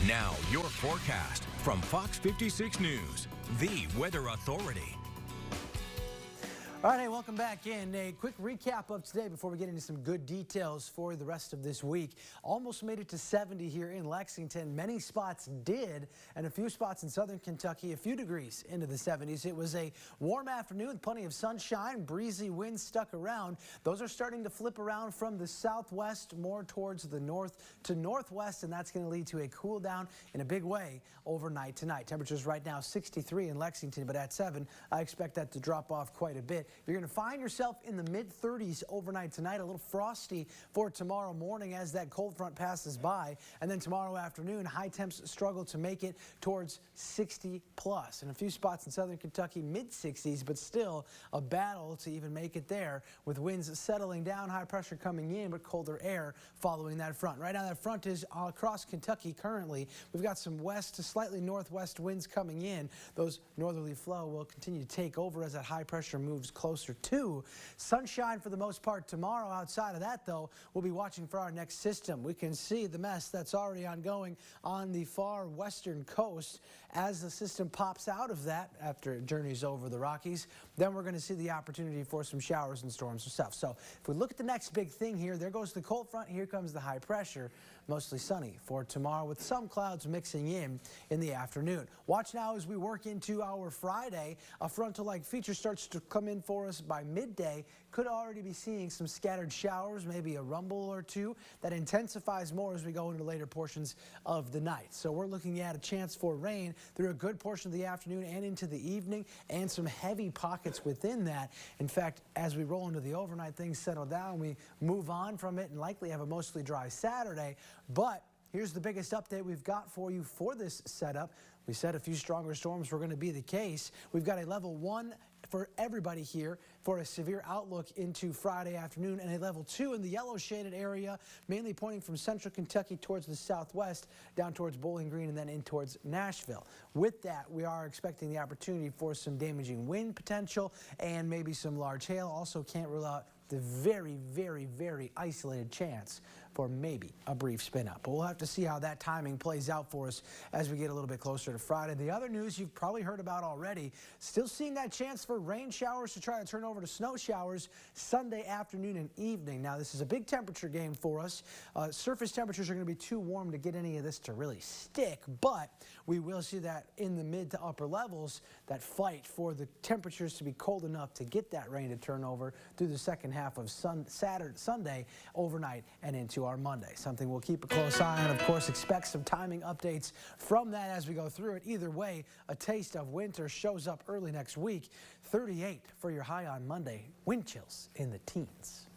Now, your forecast from Fox 56 News, the weather authority. All right, hey, welcome back in. A quick recap of today before we get into some good details for the rest of this week. Almost made it to 70 here in Lexington. Many spots did, and a few spots in southern Kentucky, a few degrees into the 70s. It was a warm afternoon with plenty of sunshine, breezy winds stuck around. Those are starting to flip around from the southwest more towards the north to northwest, and that's going to lead to a cool down in a big way overnight tonight. Temperatures right now 63 in Lexington, but at 7, I expect that to drop off quite a bit. You're going to find yourself in the mid-30s overnight tonight, a little frosty for tomorrow morning as that cold front passes by. And then tomorrow afternoon, high temps struggle to make it towards 60 plus. In a few spots in southern Kentucky, mid-60s, but still a battle to even make it there with winds settling down, high pressure coming in, but colder air following that front. Right now, that front is across Kentucky currently. We've got some west to slightly northwest winds coming in. Those northerly flow will continue to take over as that high pressure moves closer to. Sunshine for the most part tomorrow. Outside of that, though, we'll be watching for our next system. We can see the mess that's already ongoing on the far western coast. As the system pops out of that after it journeys over the Rockies, then we're going to see the opportunity for some showers and storms and stuff. So if we look at the next big thing here, there goes the cold front. Here comes the high pressure. Mostly sunny for tomorrow with some clouds mixing in the afternoon. Watch now as we work into our Friday. A frontal-like feature starts to come in for us by midday. Could already be seeing some scattered showers, maybe a rumble or two. That intensifies more as we go into later portions of the night. So we're looking at a chance for rain through a good portion of the afternoon and into the evening, and some heavy pockets within that. In fact, as we roll into the overnight, things settle down. We move on from it and likely have a mostly dry Saturday. But here's the biggest update we've got for you for this setup. We said a few stronger storms were going to be the case. We've got a level 1 for everybody here for a severe outlook into Friday afternoon, and a level 2 in the yellow shaded area, mainly pointing from central Kentucky towards the southwest, down towards Bowling Green, and then in towards Nashville. With that, we are expecting the opportunity for some damaging wind potential and maybe some large hail. Also can't rule out the very, very, very isolated chance for maybe a brief spin up. But we'll have to see how that timing plays out for us as we get a little bit closer to Friday. The other news you've probably heard about already, still seeing that chance for rain showers to try to turn over to snow showers Sunday afternoon and evening. Now, this is a big temperature game for us. Surface temperatures are going to be too warm to get any of this to really stick, but we will see that in the mid to upper levels, that fight for the temperatures to be cold enough to get that rain to turn over through the second half of Sunday overnight and into our Monday. Something we'll keep a close eye on. Of course, expect some timing updates from that as we go through it. Either way, a taste of winter shows up early next week. 38 for your high on Monday. Wind chills in the teens.